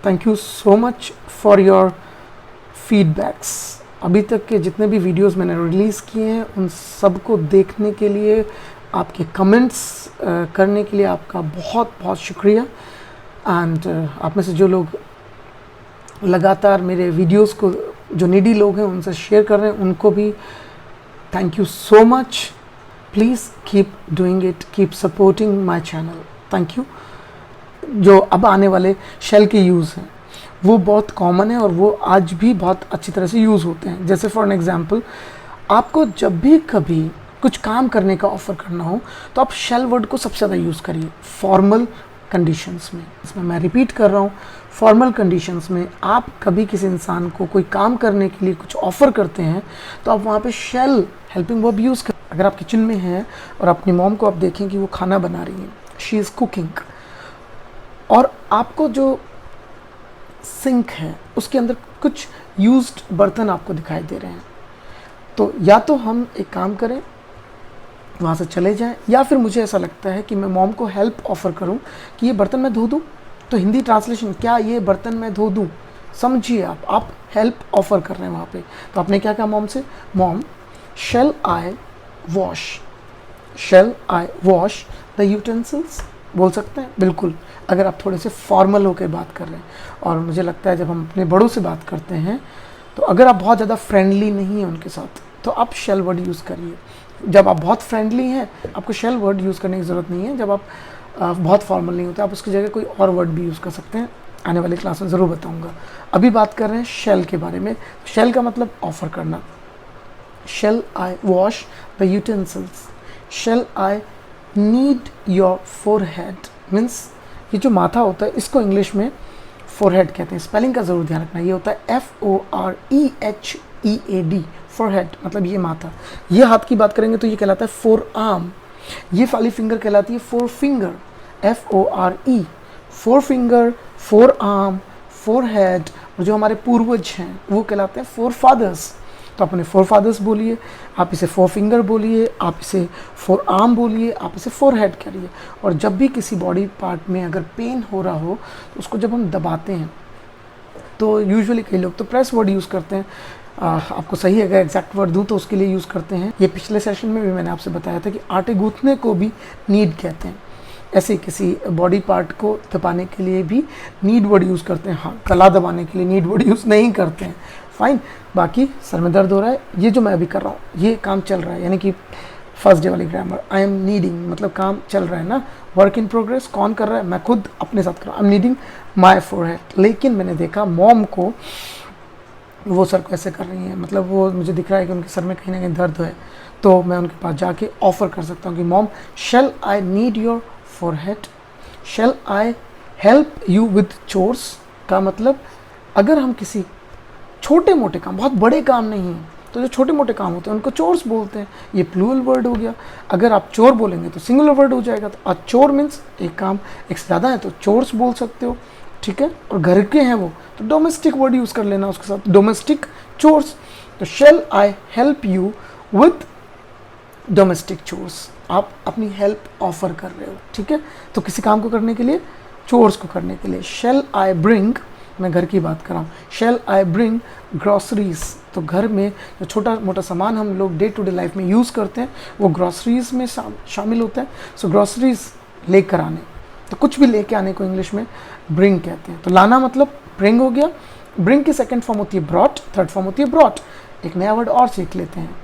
Thank you so much for your feedbacks. अभी तक के जितने भी वीडियोस मैंने रिलीज़ किए हैं उन सबको देखने के लिए, आपके कमेंट्स करने के लिए आपका बहुत बहुत शुक्रिया। एंड आप में से जो लोग लगातार मेरे वीडियोस को, जो नीडी लोग हैं उनसे शेयर कर रहे हैं, उनको भी thank you so much. Please keep doing it, keep supporting my channel. Thank you. जो अब आने वाले शेल के यूज़ हैं वो बहुत कॉमन है और वो आज भी बहुत अच्छी तरह से यूज़ होते हैं। जैसे फॉर एन एग्जांपल, आपको जब भी कभी कुछ काम करने का ऑफ़र करना हो तो आप शेल वर्ड को सबसे ज़्यादा यूज़ करिए फॉर्मल कंडीशंस में। इसमें मैं रिपीट कर रहा हूँ, फॉर्मल कंडीशंस में आप कभी किसी इंसान को कोई काम करने के लिए कुछ ऑफ़र करते हैं तो आप वहाँ पे शेल हेल्पिंग वर्ब यूज़ करें। अगर आप किचन में हैं और अपनी मॉम को आप देखें कि वो खाना बना रही हैं, शी इज़ कुकिंग, और आपको जो सिंक है उसके अंदर कुछ यूज्ड बर्तन आपको दिखाई दे रहे हैं, तो या तो हम एक काम करें, वहाँ से चले जाएं, या फिर मुझे ऐसा लगता है कि मैं मॉम को हेल्प ऑफ़र करूं कि ये बर्तन मैं धो दूं। तो हिंदी ट्रांसलेशन, क्या ये बर्तन मैं धो दूं, समझिए आप हेल्प ऑफ़र कर रहे हैं वहाँ पे। तो आपने क्या कहा मॉम से, mom shall I wash, shall I wash the utensils, बोल सकते हैं बिल्कुल, अगर आप थोड़े से फॉर्मल होकर बात कर रहे हैं। और मुझे लगता है जब हम अपने बड़ों से बात करते हैं तो अगर आप बहुत ज़्यादा फ्रेंडली नहीं हैं उनके साथ तो आप शेल वर्ड यूज़ करिए। जब आप बहुत फ्रेंडली हैं आपको शेल वर्ड यूज़ करने की ज़रूरत नहीं है। जब आप बहुत फॉर्मल नहीं होते आप उसकी जगह कोई और वर्ड भी यूज़ कर सकते हैं, आने वाली क्लास में ज़रूर बताऊँगा। अभी बात कर रहे हैं शेल के बारे में। शेल का मतलब ऑफ़र करना। Shall I wash the utensils, shall I need your forehead, means ये जो माथा होता है इसको इंग्लिश में फोरहेड कहते हैं। स्पेलिंग का ज़रूर ध्यान रखना, ये होता है FOREHEAD, फोरहेड मतलब ये माथा। ये हाथ की बात करेंगे तो ये कहलाता है फोर आर्म, ये वाली फिंगर कहलाती है four finger, FORE, four finger, four arm, forehead. और जो हमारे पूर्वज हैं वो कहलाते हैं फोर फादर्स। तो अपने फोर फादर्स बोलिए, आप इसे फोर फिंगर बोलिए, आप इसे फोर आर्म बोलिए, आप इसे फोर हेड करिए। और जब भी किसी बॉडी पार्ट में अगर पेन हो रहा हो तो उसको जब हम दबाते हैं तो यूजुअली कई लोग तो प्रेस वर्ड यूज़ करते हैं। आपको सही अगर एग्जैक्ट वर्ड दूँ तो उसके लिए यूज़ करते हैं। ये पिछले सेशन में भी मैंने आपसे बताया था कि आटे गूँथने को भी नीड कहते हैं। ऐसे किसी बॉडी पार्ट को दबाने के लिए भी नीड वर्ड यूज़ करते हैं। हाँ, गला दबाने के लिए नीड वर्ड यूज़ नहीं करते हैं। फाइन। बाकी सर में दर्द हो रहा है, ये जो मैं अभी कर रहा हूँ ये काम चल रहा है, यानी कि फर्स्ट डे वाली ग्रामर। आई एम नीडिंग मतलब काम चल रहा है ना, वर्क इन प्रोग्रेस। कौन कर रहा है, मैं खुद अपने साथ कर रहा हूँ। I am needing my forehead. लेकिन मैंने देखा मॉम को, वो सर को ऐसे कर रही हैं, मतलब वो मुझे दिख रहा है कि उनके सर में कहीं ना कहीं दर्द है, तो मैं उनके पास जाके ऑफ़र कर सकता हूँ कि mom shall I need your forehead, shall I help you with chores. का मतलब अगर हम किसी छोटे मोटे काम, बहुत बड़े काम नहीं हैं, तो जो छोटे मोटे काम होते हैं उनको चोर्स बोलते हैं। ये प्लूरल वर्ड हो गया। अगर आप चोर बोलेंगे तो सिंगुलर वर्ड हो जाएगा। तो चोर मीन्स एक काम एक से ज़्यादा है तो चोर्स बोल सकते हो, ठीक है। और घर के हैं वो तो डोमेस्टिक वर्ड यूज़ कर लेना उसके साथ, डोमेस्टिक चोर्स। तो shall I help you with domestic chores, आप अपनी हेल्प ऑफर कर रहे हो, ठीक है। तो किसी काम को करने के लिए, चोर्स को करने के लिए। शेल आई ब्रिंग, मैं घर की बात कर रहा हूँ, शेल आई ब्रिंग ग्रॉसरीज। तो घर में जो छोटा मोटा सामान हम लोग डे टू डे लाइफ में यूज़ करते हैं वो ग्रॉसरीज में शामिल होता है। सो ग्रॉसरीज लेकर आने, तो कुछ भी लेके आने को इंग्लिश में ब्रिंग कहते हैं। तो लाना मतलब ब्रिंग हो गया। ब्रिंग की सेकंड फॉर्म होती है ब्रॉट, थर्ड फॉर्म होती है ब्रॉट। एक नया वर्ड और सीख लेते हैं,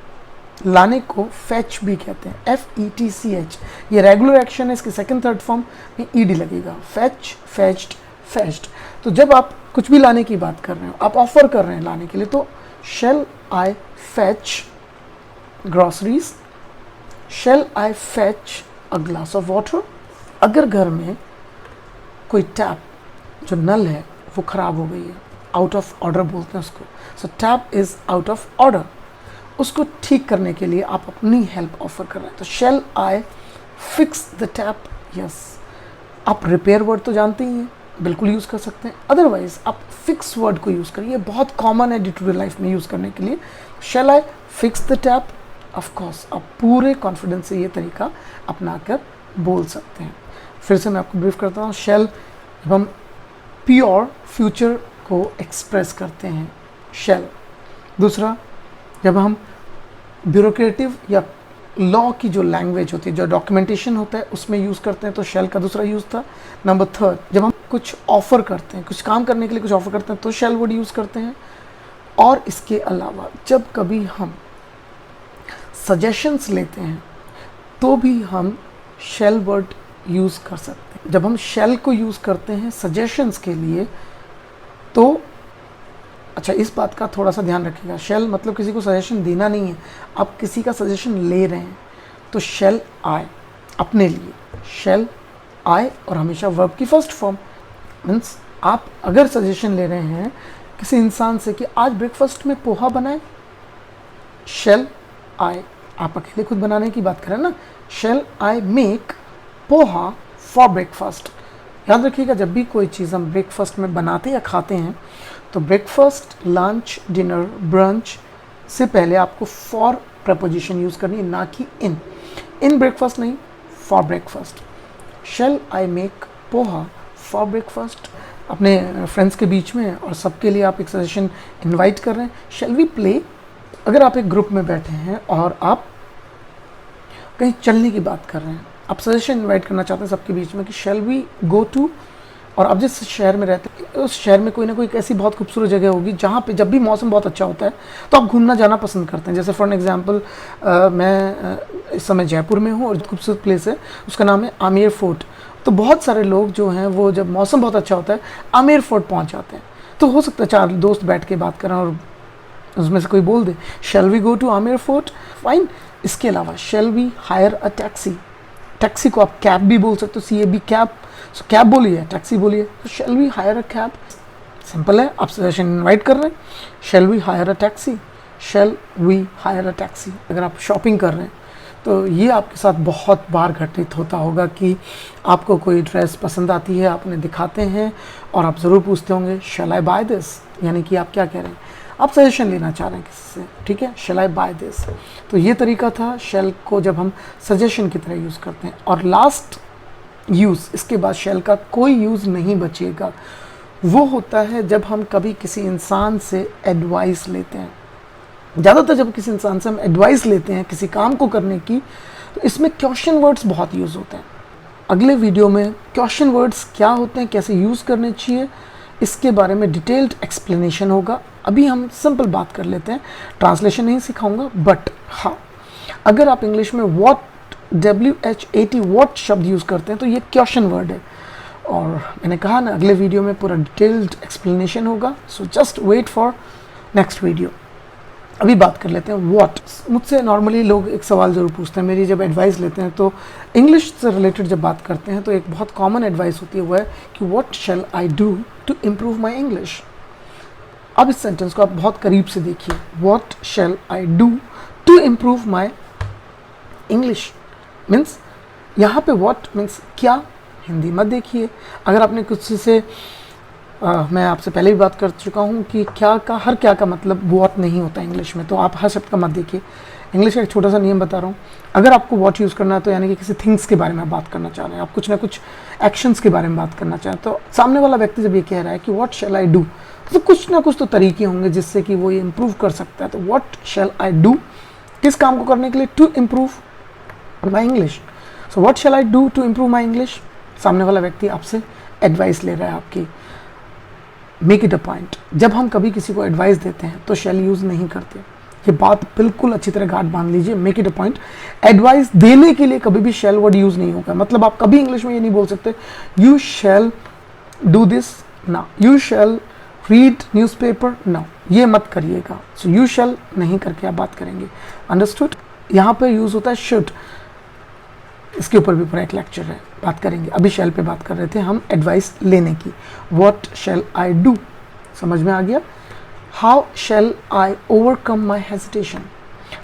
लाने को फेच भी कहते हैं, FETCH। ये रेगुलर एक्शन है, इसकी सेकंड थर्ड फॉर्म में ED लगेगा, फेच, फेच्ड, फेच्ड। तो जब आप कुछ भी लाने की बात कर रहे हो, आप ऑफर कर रहे हैं लाने के लिए, तो shall I fetch groceries, shall I fetch a glass of water. अगर घर में कोई टैप, जो नल है वो ख़राब हो गई है, आउट ऑफ ऑर्डर बोलते हैं उसको, so tap is out of order, उसको ठीक करने के लिए आप अपनी हेल्प ऑफर कर रहे हैं। तो shall I fix the tap, yes. आप रिपेयर वर्ड तो जानते ही हैं, बिल्कुल यूज़ कर सकते हैं। अदरवाइज आप फिक्स वर्ड को यूज़ करिए, बहुत कॉमन है डे टू डे लाइफ में यूज़ करने के लिए। Shall I fix the tap, of course आप पूरे कॉन्फिडेंस से ये तरीका अपना कर बोल सकते हैं। फिर से मैं आपको ब्रीफ करता हूँ। शेल, जब हम प्योर फ्यूचर को एक्सप्रेस करते हैं शेल। दूसरा, जब हम ब्यूरोक्रेटिव या लॉ की जो लैंग्वेज होती है, जो डॉक्यूमेंटेशन होता है, उसमें यूज़ करते हैं, तो शेल का दूसरा यूज़ था। नंबर थर्ड, जब हम कुछ ऑफ़र करते हैं, कुछ काम करने के लिए कुछ ऑफ़र करते हैं, तो शेल वर्ड यूज़ करते हैं। और इसके अलावा जब कभी हम सजेशंस लेते हैं तो भी हम शेल वर्ड यूज़ कर सकते हैं। जब हम शेल को यूज़ करते हैं सजेशंस के लिए, तो अच्छा, इस बात का थोड़ा सा ध्यान रखिएगा, शेल मतलब किसी को सजेशन देना नहीं है, आप किसी का सजेशन ले रहे हैं, तो शेल आई अपने लिए, शेल आई और हमेशा वर्ब की फर्स्ट फॉर्म। मीन्स आप अगर सजेशन ले रहे हैं किसी इंसान से कि आज ब्रेकफास्ट में पोहा बनाए, शेल आई, आप अकेले खुद बनाने की बात करें ना, shall I make poha for breakfast. याद रखिएगा, जब भी कोई चीज़ हम ब्रेकफास्ट में बनाते या खाते हैं, तो ब्रेकफास्ट, लंच, डिनर, ब्रंच से पहले आपको फॉर प्रपोजिशन यूज़ करनी है, ना कि इन ब्रेकफास्ट नहीं, for breakfast. Shall I make poha for breakfast. अपने फ्रेंड्स के बीच में और सबके लिए आप एक सजेशन इनवाइट कर रहे हैं, शेल वी प्ले। अगर आप एक ग्रुप में बैठे हैं और आप कहीं चलने की बात कर रहे हैं, आप सजेशन इनवाइट करना चाहते हैं सबके बीच में कि शेल वी गो टू, और आप जिस शहर में रहते हैं उस शहर में कोई ना कोई एक ऐसी बहुत खूबसूरत जगह होगी जहाँ पे जब भी मौसम बहुत अच्छा होता है तो आप घूमना जाना पसंद करते हैं। जैसे फॉर एग्जांपल मैं इस समय जयपुर में हूँ और खूबसूरत प्लेस है, उसका नाम है आमेर फोर्ट। तो बहुत सारे लोग जो हैं वो जब मौसम बहुत अच्छा होता है आमेर फोर्ट पहुँच जाते हैं। तो हो सकता है 4 दोस्त बैठ के बात करें और उसमें से कोई बोल दे shall we go to Amer Fort, fine. इसके अलावा shall we hire a taxi, taxi को आप कैब भी बोल सकते हो, CAB कैब, सो कैब बोलिए, टैक्सी बोलिए, तो shall we hire a cab. Simple है, आप सजेशन इनवाइट कर रहे हैं, shall we hire a taxi, shall we hire a taxi. अगर आप शॉपिंग कर रहे हैं तो ये आपके साथ बहुत बार घटित होता होगा कि आपको कोई ड्रेस पसंद आती है, आप उन्हें दिखाते हैं और आप ज़रूर पूछते होंगे शेल आई बाय दिस, यानी कि आप क्या कह रहे हैं, आप सजेशन लेना चाह रहे हैं किसी से, ठीक है, शेल आई बाय दिस। तो ये तरीका था शेल को जब हम सजेशन की तरह यूज़ करते हैं। और लास्ट यूज़, इसके बाद शेल का कोई यूज़ नहीं बचेगा, वो होता है जब हम कभी किसी इंसान से एडवाइस लेते हैं। ज़्यादातर जब किसी इंसान से हम एडवाइस लेते हैं किसी काम को करने की, तो इसमें क्वेश्चन वर्ड्स बहुत यूज़ होते हैं। अगले वीडियो में क्वेश्चन वर्ड्स क्या होते हैं, कैसे यूज़ करने चाहिए, इसके बारे में डिटेल्ड एक्सप्लेनेशन होगा। अभी हम सिंपल बात कर लेते हैं, ट्रांसलेशन नहीं सिखाऊंगा, बट हाँ, अगर आप इंग्लिश में वॉट, WHAT, वॉट शब्द यूज़ करते हैं तो ये क्वेश्चन वर्ड है। और मैंने कहा ना, अगले वीडियो में पूरा डिटेल्ड एक्सप्लेनेशन होगा, so just wait for next video. अभी बात कर लेते हैं व्हाट। मुझसे नॉर्मली लोग एक सवाल ज़रूर पूछते हैं, मेरी जब एडवाइस लेते हैं तो इंग्लिश से रिलेटेड जब बात करते हैं तो एक बहुत कॉमन एडवाइस होती है, वो है कि what shall I do to improve my English. अब इस सेंटेंस को आप बहुत करीब से देखिए, what shall I do to improve my English. Means यहाँ पे व्हाट मीन्स क्या, हिंदी मत देखिए। अगर आपने कुछ से मैं आपसे पहले भी बात कर चुका हूँ कि क्या का, हर क्या का मतलब व्हाट नहीं होता इंग्लिश में, तो आप हर शब्द का मत देखिए। इंग्लिश का एक छोटा सा नियम बता रहा हूँ, अगर आपको व्हाट यूज़ करना है तो यानी कि किसी थिंग्स के बारे में बात करना चाह रहे हैं, आप कुछ ना कुछ एक्शंस के बारे में बात करना चाहें, तो सामने वाला व्यक्ति जब ये कह रहा है कि व्हाट शैल आई डू, तो कुछ ना कुछ तो तरीके होंगे जिससे कि वो ये इम्प्रूव कर सकता है। तो व्हाट शैल आई डू, किस काम को करने के लिए, to improve my English. So what shall I do to improve my English, सामने वाला व्यक्ति आपसे एडवाइस ले रहा है आपकी। मेक इट अ पॉइंट, जब हम कभी किसी को एडवाइस देते हैं तो शैल यूज़ नहीं करते, ये बात बिल्कुल अच्छी तरह गांठ बांध लीजिए। Make it a point, advice देने के लिए कभी भी शैल वर्ड यूज़ नहीं होगा। मतलब आप कभी इंग्लिश में ये नहीं बोल सकते यू शैल डू दिस ना, यू शैल रीड न्यूज़पेपर ना, ये मत करिएगा। सो यू शैल नहीं करके आप बात करेंगे, अंडरस्टूड। यहाँ पे यूज़ होता है शुड, इसके ऊपर भी पूरा एक लेक्चर है, बात करेंगे। अभी शैल पे बात कर रहे थे हम एडवाइस लेने की। व्हाट शैल आई डू, समझ में आ गया। How shell I overcome my hesitation,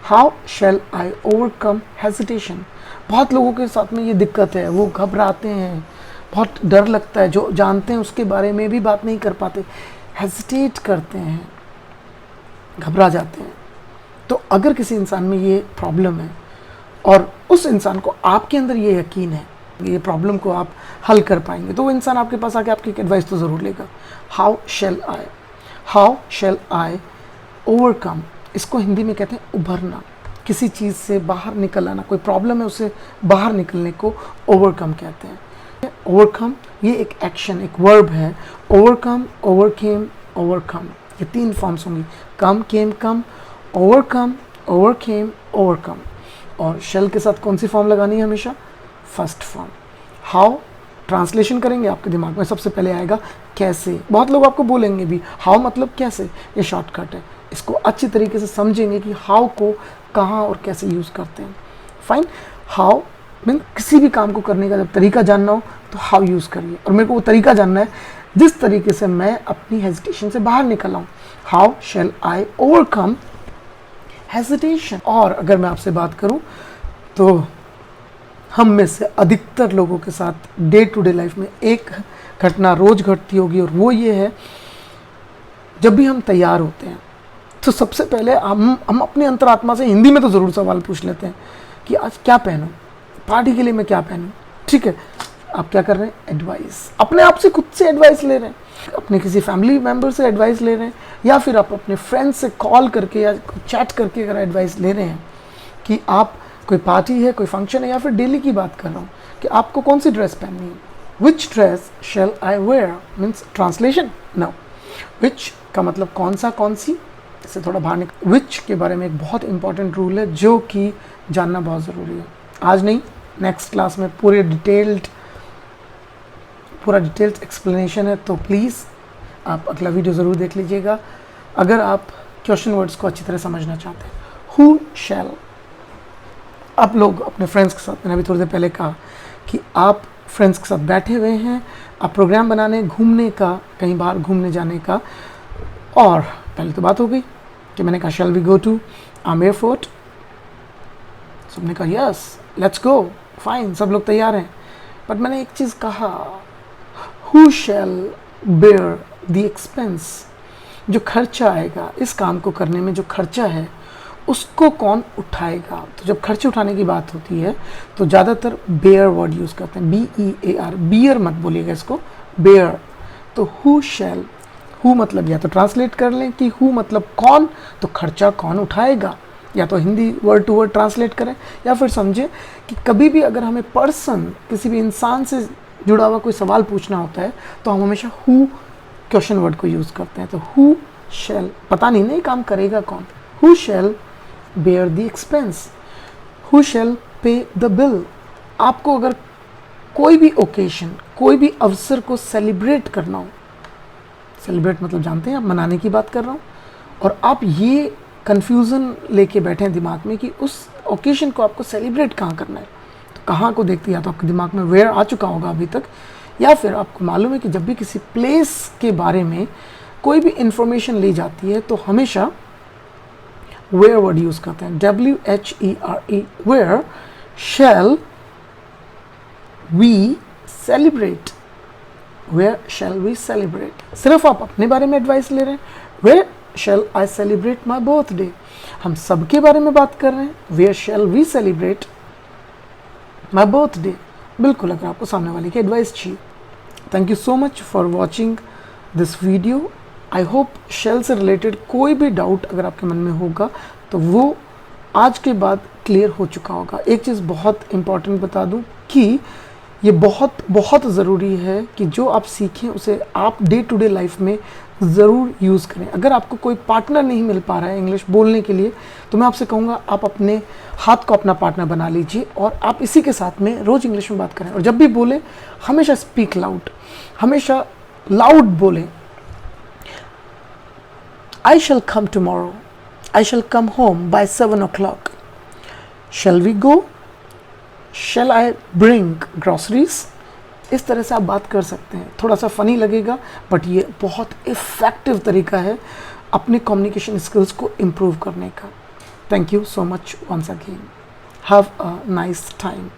how shell I overcome hesitation. बहुत लोगों के साथ में ये दिक्कत है, वो घबराते हैं, बहुत डर लगता है, जो जानते हैं उसके बारे में भी बात नहीं कर पाते, हेजिटेट करते हैं, घबरा जाते हैं। तो अगर किसी इंसान में ये प्रॉब्लम है और उस इंसान को आपके अंदर ये यकीन है ये प्रॉब्लम को आप हल कर पाएंगे। तो वो इंसान आपके पास आके आपकी एडवाइस तो ज़रूर लेगा। हाउ शेल आई ओवरकम, इसको हिंदी में कहते हैं उभरना, किसी चीज़ से बाहर निकल आना, कोई प्रॉब्लम है उससे बाहर निकलने को ओवरकम कहते हैं। ओवरकम ये एक एक्शन, एक वर्ब है। ओवरकम, ओवरकेम, ओवरकम, ये 3 फॉर्म्स होंगी, कम, केम, कम, ओवरकम, ओवरकेम, ओवरकम। और शेल के साथ कौन सी फॉर्म लगानी है हमेशा? First form. हाउ ट्रांसलेशन करेंगे, आपके दिमाग में सबसे पहले आएगा कैसे। बहुत लोग आपको बोलेंगे भी हाउ मतलब कैसे, ये शॉर्टकट है। इसको अच्छी तरीके से समझेंगे कि हाउ को कहाँ और कैसे यूज़ करते हैं। फाइन। हाउ मीन किसी भी काम को करने का जब तरीका जानना हो तो हाउ यूज़ करिए, और मेरे को वो तरीका जानना है जिस तरीके से मैं अपनी हेजिटेशन से बाहर निकल आऊँ। How shall I overcome hesitation. और अगर मैं आपसे बात करूँ तो हम में से अधिकतर लोगों के साथ डे टू डे लाइफ में एक घटना रोज़ घटती होगी, और वो ये है, जब भी हम तैयार होते हैं तो सबसे पहले हम अपने अंतरात्मा से हिंदी में तो ज़रूर सवाल पूछ लेते हैं कि आज क्या पहनूं, पार्टी के लिए मैं क्या पहनूं। ठीक है, आप क्या कर रहे हैं? एडवाइस, अपने आप से खुद से एडवाइस ले रहे हैं, अपने किसी फैमिली मेम्बर से एडवाइस ले रहे हैं, या फिर आप अपने फ्रेंड्स से कॉल करके या चैट करके अगर एडवाइस ले रहे हैं कि आप कोई पार्टी है, कोई फंक्शन है, या फिर डेली की बात कर रहा हूँ कि आपको कौन सी ड्रेस पहननी है। Which dress shall I wear means translation no. Which का मतलब कौन सा, कौन सी, इससे थोड़ा बाहर निकल। विच के बारे में एक बहुत इंपॉर्टेंट रूल है जो कि जानना बहुत ज़रूरी है। आज नहीं, नेक्स्ट क्लास में पूरा डिटेल्ड एक्सप्लेनेशन है, तो प्लीज़ आप अगला वीडियो ज़रूर देख लीजिएगा अगर आप क्वेश्चन वर्ड्स को अच्छी तरह समझना चाहते हैं। हु शैल, आप लोग अपने फ्रेंड्स के साथ, मैंने अभी थोड़ी देर पहले कहा कि आप फ्रेंड्स के साथ बैठे हुए हैं, आप प्रोग्राम बनाने, घूमने का, कहीं बाहर घूमने जाने का, और पहले तो बात हो गई कि मैंने कहा shall we go to Amer Fort, सबने कहा यस लेट्स गो, फाइन, सब लोग तैयार हैं। बट मैंने एक चीज़ कहा, who shall bear the expense, जो खर्चा आएगा इस काम को करने में, जो खर्चा है उसको कौन उठाएगा। तो जब खर्चे उठाने की बात होती है तो ज़्यादातर बेयर वर्ड यूज़ करते हैं, BEAR, बियर मत बोलिएगा इसको, बेयर। तो हु शैल, हु मतलब या तो ट्रांसलेट कर लें कि हु मतलब कौन, तो खर्चा कौन उठाएगा, या तो Hindi word to word translate करें, या फिर समझें कि कभी भी अगर हमें पर्सन, किसी भी इंसान से जुड़ा हुआ कोई सवाल पूछना होता है तो हम हमेशा हु क्वेश्चन वर्ड को यूज़ करते हैं। तो हु शैल, पता नहीं काम करेगा कौन। Who shall bear the expense, who shall pay the bill. आपको अगर कोई भी ओकेशन, कोई भी अवसर को सेलिब्रेट करना हो, सेलिब्रेट मतलब जानते हैं आप, मनाने की बात कर रहा हूँ, और आप ये कन्फ्यूज़न लेके बैठे हैं दिमाग में कि उस ओकेशन को आपको सेलिब्रेट कहाँ करना है, तो कहाँ को देखते हैं, या तो आपके दिमाग में वेयर आ चुका होगा अभी तक, या फिर आपको मालूम है कि जब भी किसी प्लेस के बारे में कोई भी इंफॉर्मेशन ली जाती है तो हमेशा वेयर वर्ड यूज़ करते हैं, WHERE, where shall we celebrate, where shall we celebrate. सिर्फ आप अपने बारे में एडवाइस ले रहे हैं, where shall I celebrate my birthday, हम सबके बारे में बात कर रहे हैं, where shall we celebrate my birthday. बिल्कुल, अगर आपको सामने वाले की एडवाइस चाहिए। Thank you so much for watching this video. I hope shall से रिलेटेड कोई भी डाउट अगर आपके मन में होगा तो वो आज के बाद क्लियर हो चुका होगा। एक चीज़ बहुत इम्पॉर्टेंट बता दूं कि ये बहुत बहुत ज़रूरी है कि जो आप सीखें उसे आप डे टू डे लाइफ में ज़रूर यूज़ करें। अगर आपको कोई पार्टनर नहीं मिल पा रहा है इंग्लिश बोलने के लिए तो मैं आपसे कहूँगा आप अपने हाथ को अपना पार्टनर बना लीजिए और आप इसी के साथ में रोज़ इंग्लिश में बात करें। और जब भी बोलें हमेशा स्पीक लाउड, हमेशा लाउड बोलें। I shall come tomorrow. I shall come home by 7 o'clock. Shall we go? Shall I bring groceries? इस तरह से आप बात कर सकते हैं। थोड़ा सा फ़नी लगेगा बट ये बहुत इफ़ेक्टिव तरीका है अपने कम्युनिकेशन स्किल्स को इम्प्रूव करने का। Thank you so much once again. Have a nice time.